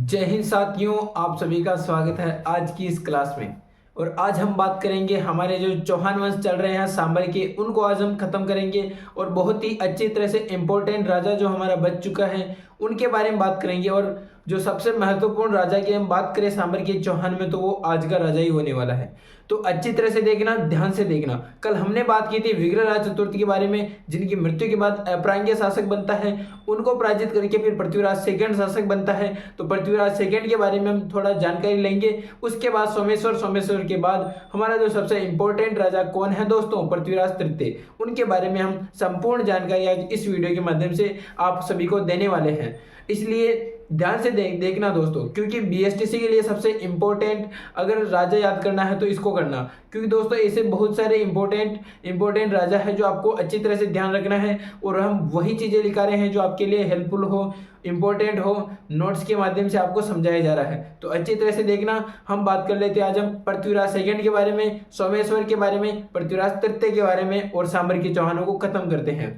जय हिंद साथियों, आप सभी का स्वागत है आज की इस क्लास में। और आज हम बात करेंगे हमारे जो चौहान वंश चल रहे हैं सांबर के, उनको आज हम खत्म करेंगे और बहुत ही अच्छी तरह से इम्पोर्टेंट राजा जो हमारा बच चुका है उनके बारे में बात करेंगे। और जो सबसे महत्वपूर्ण राजा की हम बात करें सांबर के चौहान में, तो वो आज का राजा ही होने वाला है। तो अच्छी तरह से देखना, ध्यान से देखना। कल हमने बात की थी विग्रहराज चतुर्थ के बारे में, जिनकी मृत्यु के बाद अपरांगीय शासक बनता है, उनको पराजित करके फिर पृथ्वीराज सेकंड शासक बनता है। तो पृथ्वीराज सेकंड के बारे में हम थोड़ा जानकारी लेंगे। उसके बाद सोमेश्वर के बाद हमारा जो सबसे इंपॉर्टेंट राजा कौन है दोस्तों, पृथ्वीराज तृतीय, उनके बारे में हम संपूर्ण जानकारी आज इस वीडियो के माध्यम से आप सभी को देने वाले हैं। इसलिए ध्यान से देखना दोस्तों, क्योंकि बीएसटीसी के लिए सबसे इंपॉर्टेंट अगर राजा याद करना है तो इसको करना, क्योंकि दोस्तों ऐसे बहुत सारे इंपॉर्टेंट राजा है जो आपको अच्छी तरह से ध्यान रखना है। और हम वही चीजें लिखा रहे हैं जो आपके लिए हेल्पफुल हो, इंपॉर्टेंट हो, नोट्स के माध्यम से आपको समझाया जा रहा है। तो अच्छी तरह से देखना। हम बात कर लेते हैं आज हम पृथ्वीराज सेकंड के बारे में, सोमेश्वर के बारे में, पृथ्वीराज तृतीय के बारे में और सांबर के चौहानों को खत्म करते हैं।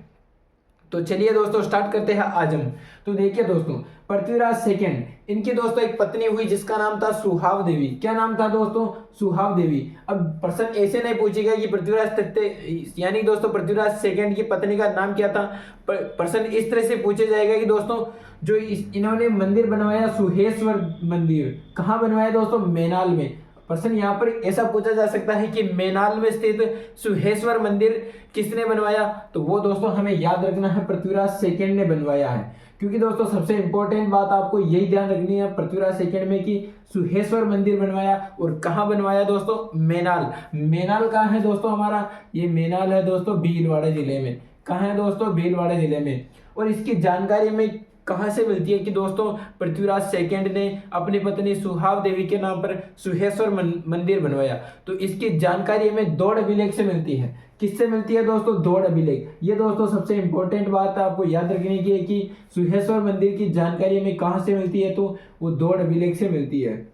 तो चलिए दोस्तों स्टार्ट करते हैं आज हम। तो देखिए दोस्तों, पृथ्वीराज सेकंड, इनकी दोस्तों एक पत्नी हुई जिसका नाम था सुहाव देवी। क्या नाम था दोस्तों? सुहाव देवी। अब प्रश्न ऐसे नहीं पूछेगा कि पृथ्वीराज तृतीय यानी दोस्तों पृथ्वीराज सेकंड की पत्नी का नाम क्या था। प्रश्न इस तरह से पूछा जाएगा कि दोस्तों जो इन्होंने मंदिर बनवाया, सुहेश्वर मंदिर, कहाँ बनवाया दोस्तों? मेनाल में। प्रश्न यहाँ पर ऐसा पूछा जा सकता है कि मेनाल में स्थित सुहेश्वर मंदिर किसने बनवाया? तो वो दोस्तों हमें याद रखना है, पृथ्वीराज सेकंड ने बनवाया है। क्योंकि दोस्तों सबसे इंपॉर्टेंट बात आपको यही ध्यान रखनी है पृथ्वीराज सेकंड में कि सुहेश्वर मंदिर बनवाया। और कहाँ बनवाया दोस्तों? मेनाल। मेनाल कहाँ है दोस्तों हमारा? ये मेनाल है दोस्तों भीलवाड़ा जिले में। कहाँ है दोस्तों? भीलवाड़ा जिले में। और इसकी जानकारी में कहाँ से मिलती है कि दोस्तों पृथ्वीराज सेकंड ने अपनी पत्नी सुहाव देवी के नाम पर सुहेश्वर मंदिर बनवाया। तो इसकी जानकारी हमें दौड़ अभिलेख से मिलती है। किससे मिलती है दोस्तों? दौड़ अभिलेख। ये दोस्तों सबसे इंपॉर्टेंट बात है आपको याद रखने की है कि सुहेश्वर मंदिर की जानकारी हमें कहाँ से मिलती है, तो वो दौड़ अभिलेख से मिलती है।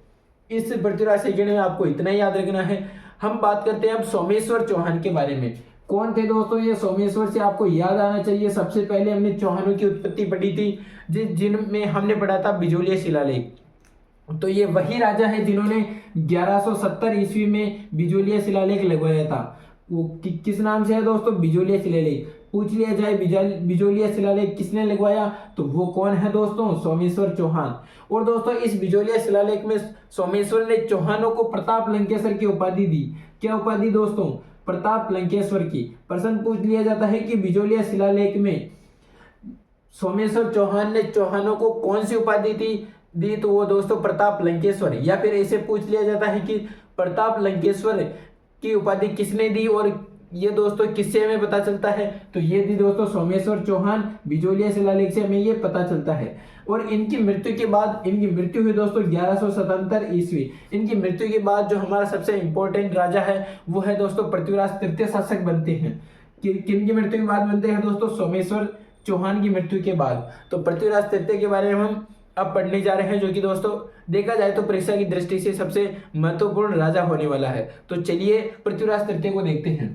इस पृथ्वीराज सेकंड में आपको इतना ही याद रखना है। हम बात करते हैं अब सोमेश्वर चौहान के बारे में। कौन थे दोस्तों ये सोमेश्वर? से आपको याद आना चाहिए। सबसे पहले हमने चौहानों की उत्पत्ति पढ़ी थी, जिनमें हमने पढ़ा था बिजोलिया शिलालेख। तो ये वही राजा है जिन्होंने 1170 ईस्वी में बिजोलिया शिलालेख लगवाया था। वो किस नाम से है दोस्तों? बिजोलिया शिलालेख। पूछ लिया जाए बिजोलिया शिलालेख किसने लगवाया, तो वो कौन है दोस्तों? सोमेश्वर चौहान। और दोस्तों इस बिजोलिया शिलालेख में सोमेश्वर ने चौहानों को प्रताप लंकेश्वर की उपाधि दी। क्या उपाधि दोस्तों? प्रताप लंकेश्वर की। प्रश्न पूछ लिया जाता है कि बिजोलिया शिलालेख में सोमेश्वर चौहान ने चौहानों को कौन सी उपाधि दी, तो वो दोस्तों प्रताप लंकेश्वर। या फिर ऐसे पूछ लिया जाता है कि प्रताप लंकेश्वर की उपाधि किसने दी, और ये दोस्तों किससे हमें पता चलता है, तो ये दी दोस्तों सोमेश्वर चौहान। बिजोलिया शिलालेख से हमें ये पता चलता है। और इनकी मृत्यु के बाद, इनकी मृत्यु हुई दोस्तों 1177 ईस्वी। इनकी मृत्यु के बाद जो हमारा सबसे इंपॉर्टेंट राजा है वो है दोस्तों पृथ्वीराज तृतीय शासक बनते हैं। किन की मृत्यु के बाद बनते हैं दोस्तों? सोमेश्वर चौहान की मृत्यु के बाद। तो पृथ्वीराज तृतीय के बारे में हम अब पढ़ने जा रहे हैं, जो कि दोस्तों देखा जाए तो परीक्षा की दृष्टि से सबसे महत्वपूर्ण राजा होने वाला है। तो चलिए पृथ्वीराज तृतीय को देखते हैं।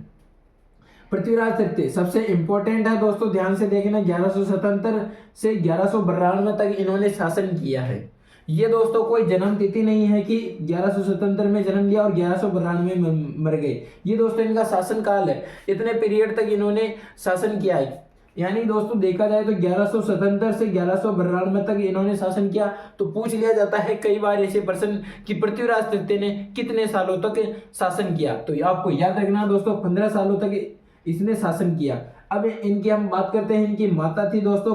पृथ्वीराज तृतीय सबसे इंपॉर्टेंट है दोस्तों, ध्यान से देखना। 1177 से 1192 तक इन्होंने शासन किया है। ये दोस्तों कोई जन्म तिथि नहीं है कि 1177 में जन्म लिया और 1192 में मर गए। ये दोस्तों इनका शासन काल है। इतने पीरियड तक इन्होंने शासन किया है। यानी दोस्तों देखा जाए तो 1177 से 1192 तक इन्होंने शासन किया। तो पूछ लिया जाता है कई बार ऐसे प्रश्न कि पृथ्वीराज तृतीय ने कितने सालों तक शासन किया, तो आपको याद रखना दोस्तों 15 सालों तक इसने शासन किया। अब इनकी हम बात करते हैं। इनकी माता थी दोस्तों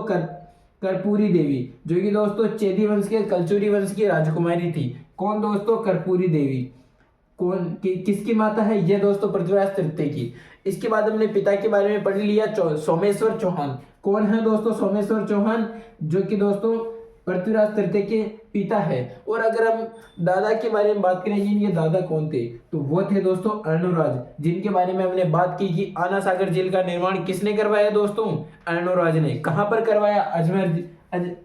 कर्पूरी देवी, जो कि दोस्तों चेदी वंश के कलचुरी वंश की राजकुमारी थी। कौन दोस्तों? कर्पूरी देवी। किसकी माता है? ये दोस्तों पृथ्वीराज तृतीय की। इसके बाद हमने पिता के बारे में पढ़ लिया, सोमेश्वर चौहान। कौन है दोस्तों? सोमेश्वर चौहान, जो कि दोस्तों पृथ्वीराज तृतीय के पिता है। और अगर हम दादा के बारे में बात करें, इनके दादा कौन थे, तो वो थे दोस्तों अर्णोराज, जिनके बारे में हमने बात की कि आना सागर झील का निर्माण किसने करवाया दोस्तों? अर्णोराज ने। कहाँ पर करवाया?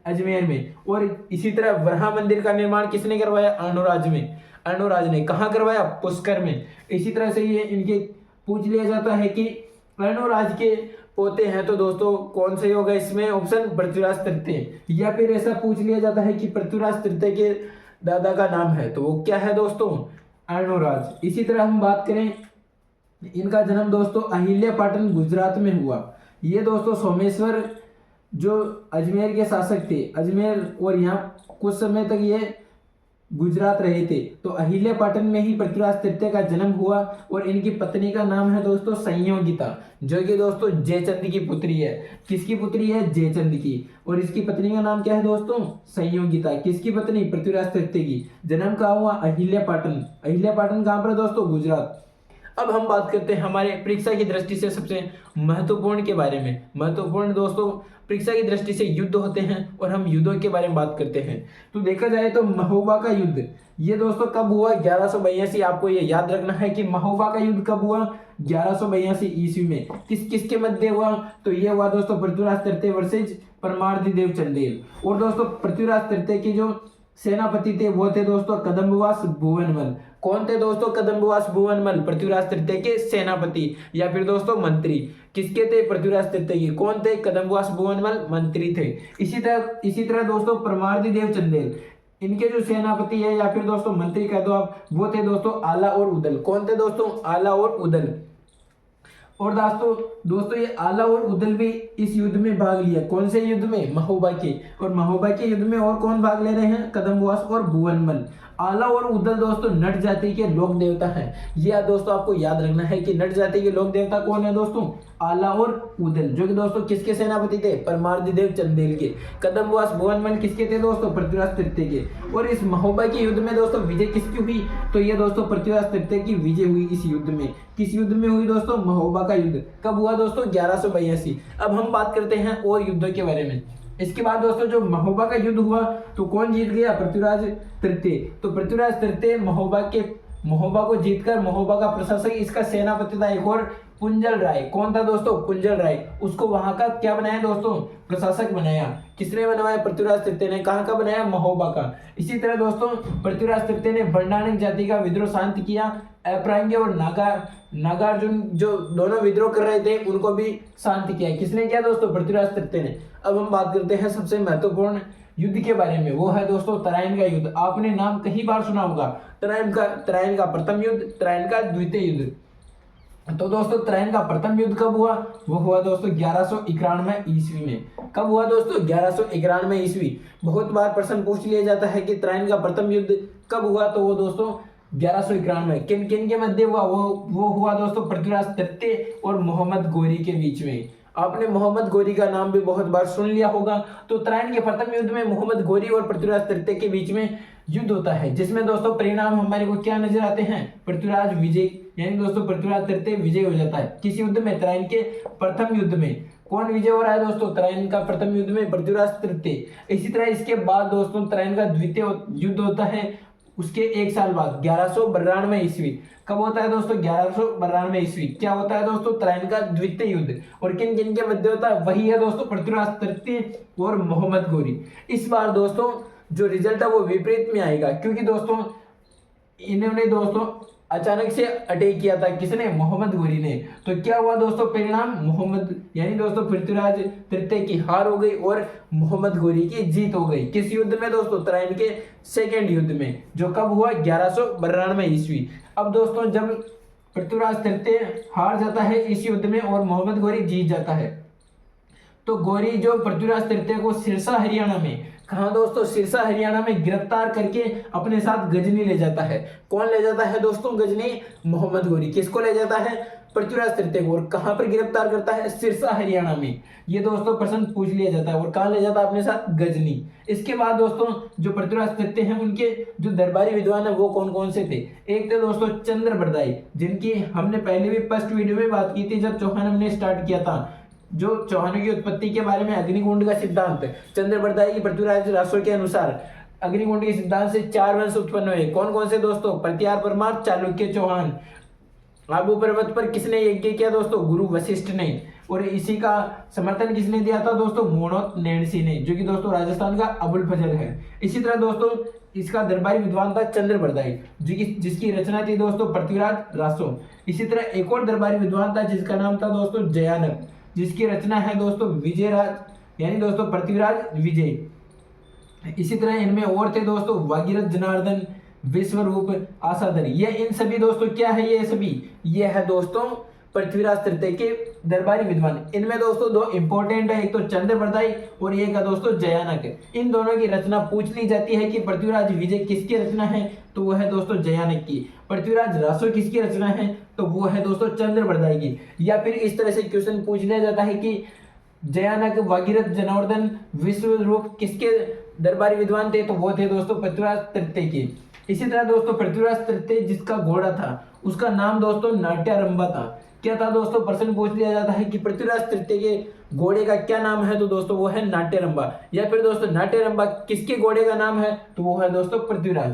अजमेर में। और इसी तरह वराह मंदिर का निर्माण किसने करवाया? अर्णोराज ने। कहाँ करवाया? पुष्कर में। इसी तरह से ये इनके पूछ लिया जाता है कि अर्णोराज के पोते हैं तो दोस्तों कौन सही होगा इसमें? ऑप्शन पृथ्वीराज तृतीय। या फिर ऐसा पूछ लिया जाता है कि पृथ्वीराज तृतीय के दादा का नाम है, तो वो क्या है दोस्तों? अर्णोराज। इसी तरह हम बात करें, इनका जन्म दोस्तों अहिल्या पाटन गुजरात में हुआ। ये दोस्तों सोमेश्वर जो अजमेर के शासक थे, अजमेर, और यहाँ कुछ समय तक ये गुजरात रहे थे, तो अहिल्या पाटन में ही पृथ्वीराज तृतीय का जन्म हुआ। और इनकी पत्नी का नाम है दोस्तों संयोगिता, जो कि दोस्तों जयचंद की पुत्री है। किसकी पुत्री है? जयचंद की। और इसकी पत्नी का नाम क्या है दोस्तों? संयोगिता। किसकी पत्नी? पृथ्वीराज तृतीय की। जन्म कहाँ हुआ? अहिल्या पाटन। अहिल्या पाटन कहाँ पर दोस्तों? गुजरात। अब हम बात करते हैं हमारे परीक्षा की दृष्टि से सबसे महत्वपूर्ण के बारे में। महत्वपूर्ण दोस्तों परीक्षा की दृष्टि से युद्ध होते हैं, और हम युद्धों के बारे में बात करते हैं। तो देखा जाए तो महोबा का युद्ध, ये दोस्तों कब हुआ? 1182। आपको ये याद रखना है कि महोबा का युद्ध कब हुआ? 1182 ईस्वी में। किसके मध्य हुआ? तो ये हुआ दोस्तों पृथ्वीराज तृतीय वर्सेज परमार्दिदेव चंदेल। और दोस्तों पृथ्वीराज तृतीय के जो सेनापति थे वो थे दोस्तों कदम्बवास भुवनमल। कौन थे दोस्तों? कदम्बवास भुवनमल, पृथ्वीराज तृतीय के सेनापति या फिर दोस्तों मंत्री। किसके थे? पृथ्वीराज तृतीय के। कौन थे? कदम्बवास भुवनमल, मंत्री थे। इसी तरह दोस्तों परमार्दिदेव चंदेल, इनके जो सेनापति है या फिर दोस्तों मंत्री कह दो आप, वो थे दोस्तों आला और उदल। कौन थे दोस्तों? आला और उदल। और दोस्तों ये आला और उदल भी इस युद्ध में भाग लिया। कौन से युद्ध में? महोबा के। और महोबा के युद्ध में और कौन भाग ले रहे हैं? कदम्बवास और भुवनमल। आला और उदल दोस्तों नट जाति के लोक देवता हैं। ये दोस्तों आपको याद रखना है कि नट जाति के लोक देवता कौन है दोस्तों? आला और उदल, जो कि दोस्तों किसके सेनापति थे? परमार्दिदेव चंदेल के। कदम्बवास भुवनमल किसके थे दोस्तों? पृथ्वीराज तृतीय के। और इस महोबा के युद्ध में दोस्तों विजय किसकी हुई? तो ये दोस्तों पृथ्वीराज तृतीय की विजय हुई इस युद्ध में। किस युद्ध में हुई दोस्तों? महोबा का युद्ध। कब हुआ दोस्तों? 1182। अब हम बात करते हैं और युद्धों के बारे में। इसके बाद दोस्तों जो महोबा का युद्ध हुआ तो कौन जीत गया? पृथ्वीराज तृतीय। तो पृथ्वीराज तृतीय महोबा को जीतकर महोबा का प्रशासक, इसका सेनापति था एक और पुंजल राय। कौन था दोस्तों? पुंजल राय। उसको वहां का क्या बनाया दोस्तों? प्रशासक बनाया। किसने बनवाया? पृथ्वीराज तृतीय ने। कहां का बनाया? महोबा का। इसी तरह दोस्तों पृथ्वीराज तृतीय ने बंडाणिक जाति का विद्रोह शांत किया। अपरांग्य और नागार्जुन जो दोनों विद्रोह कर रहे थे उनको भी शांत किया। किसने किया दोस्तों? पृथ्वीराज तृतीय ने। अब हम बात करते हैं सबसे महत्वपूर्ण युद्ध के बारे में, वो है दोस्तों तराइन का युद्ध। आपने नाम कई बार सुना होगा, तराइन का प्रथम युद्ध, तराइन का द्वितीय युद्ध। तो दोस्तों तराइन का प्रथम युद्ध कब हुआ? वो हुआ दोस्तों 1191 ईस्वी में। कब हुआ दोस्तों? 1191 ईस्वी। बहुत बार प्रश्न पूछ लिया जाता है कि तराइन का प्रथम युद्ध कब हुआ? तो वो दोस्तों 1191। किन किन के मध्य हुआ? वो हुआ दोस्तों पृथ्वीराज तृतीय और मोहम्मद गोरी के बीच में। आपने मोहम्मद गोरी का नाम भी बहुत बार सुन लिया होगा। तो तराइन के प्रथम युद्ध में मोहम्मद गोरी और पृथ्वीराज तृतीय के बीच में युद्ध होता है, जिसमें दोस्तों परिणाम हमारे को क्या नजर आते हैं? पृथ्वीराज विजय, यानी दोस्तों पृथ्वीराज तृतीय विजय हो जाता है। किस युद्ध में? तराइन के प्रथम युद्ध में। कौन विजय हो रहा है दोस्तों? तराइन का प्रथम युद्ध में पृथ्वीराज तृतीय। इसी तरह इसके बाद दोस्तों तराइन का द्वितीय युद्ध होता है, उसके एक साल बाद 1192 ईस्वी। कब होता है दोस्तों? 1192 ईस्वी। क्या होता है दोस्तों? तराइन का द्वितीय युद्ध। और किन किन के मध्य होता है? वही है दोस्तों पृथ्वीराज तृतीय और मोहम्मद गोरी। इस बार दोस्तों जो रिजल्ट है वो विपरीत में आएगा, क्योंकि दोस्तों इन्होंने दोस्तों अचानक से अटैक किया था। किसने? मोहम्मद गोरी ने। तो क्या हुआ दोस्तों परिणाम? यानी दोस्तों पृथ्वीराज तृतीय की हार हो गई और मोहम्मद गोरी की जीत हो गई। किस युद्ध में दोस्तों? तराइन के सेकेंड युद्ध में, जो कब हुआ? 1192 ईस्वी। अब दोस्तों जब पृथ्वीराज तृतीय हार जाता है इस युद्ध में और मोहम्मद गोरी जीत जाता है, तो गोरी जो पृथ्वीराज तृतीय को सिरसा हरियाणा में, कहाँ दोस्तों? सिरसा हरियाणा में गिरफ्तार करके अपने साथ गजनी ले जाता है। कौन ले जाता है दोस्तों गजनी? मोहम्मद गोरी। किसको ले जाता है? पृथ्वीराज तृतीय को। और कहाँ पर गिरफ्तार करता है? सिरसा हरियाणा में। ये दोस्तों प्रश्न पूछ लिया जाता है। और कहाँ ले जाता है अपने साथ? गजनी। इसके बाद दोस्तों जो पृथ्वीराज तृतीय हैं उनके जो दरबारी विद्वान है वो कौन कौन से थे? एक थे दोस्तों चंद्र बरदाई, जिनकी हमने पहले भी फर्स्ट वीडियो में बात की थी जब चौहान हमने स्टार्ट किया था, जो चौहानों की उत्पत्ति के बारे में अग्निकुंड का सिद्धांत। चंद्र बरदाई की पृथ्वीराज रासो के अनुसार अग्निकुंड के सिद्धांत से 4 वंश उत्पन्न हुए। कौन कौन से दोस्तों? प्रत्यार परमार, चालुक्य, चौहान। आबू पर्वत पर किसने यज्ञ किया दोस्तों? गुरु वशिष्ठ ने। और इसी का समर्थन किसने दिया था दोस्तों? मोनोत नैणसी ने, जो कि दोस्तों राजस्थान का अबुल फजल है। इसी तरह दोस्तों इसका दरबारी विद्वान था चंद्र बरदाई, जिसकी रचना थी दोस्तों पृथ्वीराज रासो। इसी तरह एक और दरबारी विद्वान था जिसका नाम था दोस्तों जयानक, जिसकी रचना है दोस्तों विजयराज यानी दोस्तों पृथ्वीराज विजय। इसी तरह इनमें और थे दोस्तों भागीरथ जनार्दन, विश्वरूप, आसाधर। ये इन सभी दोस्तों क्या है, ये सभी ये है दोस्तों पृथ्वीराज तृतीय के दरबारी विद्वान। इनमें दोस्तों दो इंपॉर्टेंट है, एक तो चंद्रप्रदाय और एक है दोस्तों जयानक। इन दोनों की रचना पूछ ली जाती है कि पृथ्वीराज विजय किसकी रचना है, तो वो है दोस्तों जयानक की। पृथ्वीराज रासो किसकी रचना है, तो वो है दोस्तों चंद्रप्रदाय की। या फिर इस तरह से क्वेश्चन पूछ लिया जाता है कि जयानक, भागीरथ जनार्दन, विश्वरूप किसके दरबारी विद्वान थे, तो वो थे दोस्तों पृथ्वीराज तृतीय के। इसी तरह दोस्तों पृथ्वीराज तृतीय जिसका घोड़ा था उसका नाम दोस्तों नाट्यारंभा था। क्या था दोस्तों, प्रश्न पूछ लिया जाता है कि पृथ्वीराज तृतीय के घोड़े का क्या नाम है, तो दोस्तों वो है नाट्यारंभा। या फिर दोस्तों नाट्यारंभा किसके घोड़े का नाम है, तो वो है दोस्तों पृथ्वीराज।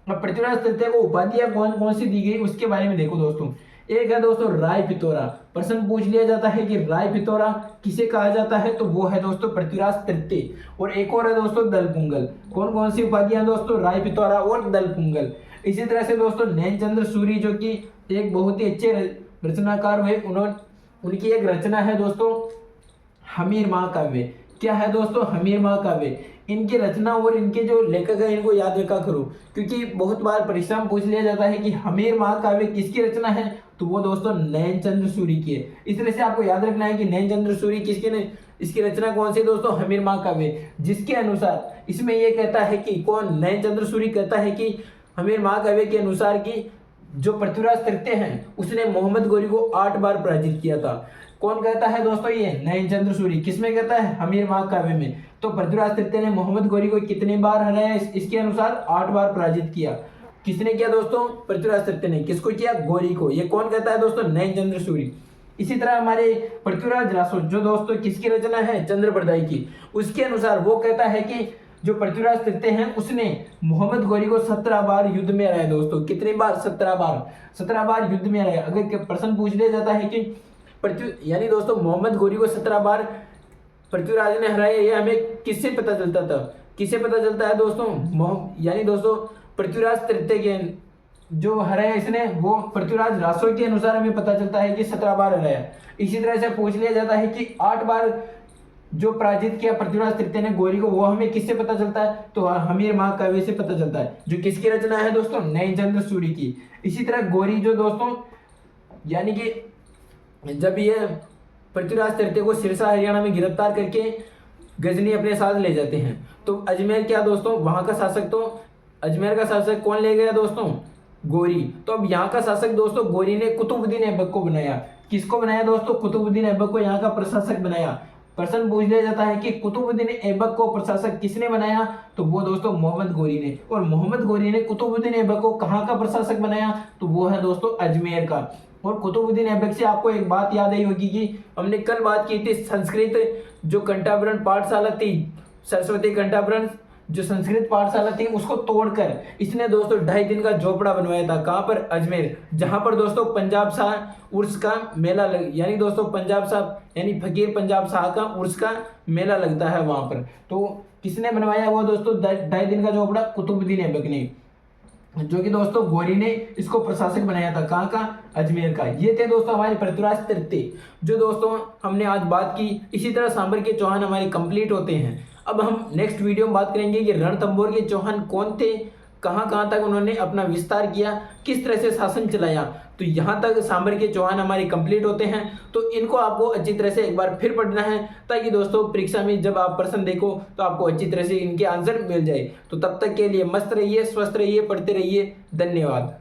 अब पृथ्वीराज तृतीय को उपाधियां कौन कौन सी दी गई उसके बारे में देखो दोस्तों। एक है दोस्तों राय पितौरा। प्रश्न पूछ लिया जाता है कि राय पितौरा किसे कहा जाता है, तो वो है दोस्तों पृथ्वीराज तृतीय। और एक और है दोस्तों दलपुंगल। कौन कौन सी उपाधियां दोस्तों, राय पितौरा और दलपुंगल। इसी तरह से दोस्तों नैनचंद्र सूरी जो कि एक बहुत ही अच्छे रचनाकार हुए, उनकी एक रचना है दोस्तों हमीर महाकाव्य। क्या है दोस्तों, हमीर महाकाव्य। इनकी रचना और इनके जो लेखक है इनको याद रखा करो, क्योंकि बहुत बार परीक्षा में पूछ लिया जाता है कि हमीर महाकाव्य किसकी रचना है, तो वो दोस्तों नैनचंद्र सूरी की है। इस तरह से आपको याद रखना है कि नैनचंद्र सूरी किसके ने इसकी रचना कौन सी दोस्तों, हमीर महाकाव्य। जिसके अनुसार इसमें यह कहता है कि कौन, नैनचंद्र सूरी कहता है कि हमीर महाकाव्य के अनुसार की जो पृथ्वीराज तृतीय हैं उसने मोहम्मद गोरी को 8 बार पराजित किया था। कौन कहता है दोस्तों, ये नैनचंद्र सूरी। किसमें कहता है, हमीर महाकाव्य में। तो पृथ्वीराज तृतीय ने मोहम्मद गोरी को कितने बार हराया, इसके अनुसार 8 बार पराजित किया। किसने किया दोस्तों, पृथ्वीराज तृतीय ने। किसको किया, गोरी को। ये कौन कहता है दोस्तों, नैनचंद्र सूरी। इसी तरह हमारे पृथ्वीराज रासो जो दोस्तों किसकी रचना है, चंद्रप्रदाय की, उसके अनुसार वो कहता है कि जो पृथ्वीराज तृतीय हैं उसने मोहम्मद गोरी को 17 बार युद्ध में हराया दोस्तों। कितनी बार, 17 बार। 17 बार युद्ध में हराया। अगर प्रश्न पूछ लिया जाता है कि यानी दोस्तों मोहम्मद गोरी को 17 बार पृथ्वीराज ने हराया, ये हमें किससे पता चलता था, किससे पता चलता है दोस्तों, यानी दोस्तों पृथ्वीराज तृतीय के जो हराया इसने वो पृथ्वीराज रासो के अनुसार हमें पता चलता है कि 17 बार हराया। इसी तरह से पूछ लिया जाता है कि 8 बार जो पराजित किया पृथ्वीराज तृतीय ने गोरी को, वो हमें किससे पता चलता है, तो हमीर महाकाव्य से पता चलता है, जो किसकी रचना है दोस्तों, नैनचंद्र सूरी की। इसी तरह गोरी जो दोस्तों यानी कि जब ये पृथ्वीराज तृतीय को सिरसा हरियाणा में गिरफ्तार करके गजनी अपने साथ ले जाते हैं, तो अजमेर क्या दोस्तों, वहां का शासक, तो अजमेर का शासक कौन ले गया दोस्तों, गोरी। तो अब यहाँ का शासक दोस्तों गोरी ने कुतुबुद्दीन ऐबक को बनाया। किसको बनाया दोस्तों, कुतुबुद्दीन ऐबक को यहाँ का प्रशासक बनाया। प्रश्न पूछ लिया जाता है कि कुतुबुद्दीन ऐबक को प्रशासक किसने बनाया, तो वो दोस्तों मोहम्मद गोरी ने। और मोहम्मद गोरी ने कुतुबुद्दीन ऐबक को कहाँ का प्रशासक बनाया, तो वो है दोस्तों अजमेर का। और कुतुबुद्दीन ऐबक से आपको एक बात याद आई होगी कि हमने कल बात की थी संस्कृत जो कंठाभरण पाठशाला थी, सरस्वती कंठाभरण जो संस्कृत पाठशाला थी उसको तोड़कर इसने दोस्तों 2.5 दिन का झोपड़ा बनवाया था। कहाँ पर, अजमेर, जहां पर दोस्तों पंजाब शाह उर्स का मेला यानी दोस्तों पंजाब शाह यानी फकीर पंजाब शाह का उर्स का मेला लगता है वहां पर। तो किसने बनवाया वो दोस्तों 2.5 दिन का झोपड़ा, कुतुबुद्दीन ऐबक ने, जो कि दोस्तों गोरी ने इसको प्रशासक बनाया था। कहाँ का, अजमेर का। ये थे दोस्तों हमारे पृथ्वीराज तृतीय जो दोस्तों हमने आज बात की। इसी तरह सांबर के चौहान हमारे कंप्लीट होते हैं। अब हम नेक्स्ट वीडियो में बात करेंगे कि रणथंभौर के चौहान कौन थे, कहाँ कहाँ तक उन्होंने अपना विस्तार किया, किस तरह से शासन चलाया। तो यहाँ तक सांबर के चौहान हमारे कंप्लीट होते हैं। तो इनको आपको अच्छी तरह से एक बार फिर पढ़ना है, ताकि दोस्तों परीक्षा में जब आप प्रश्न देखो तो आपको अच्छी तरह से इनके आंसर मिल जाए। तो तब तक के लिए मस्त रहिए, स्वस्थ रहिए, पढ़ते रहिए। धन्यवाद।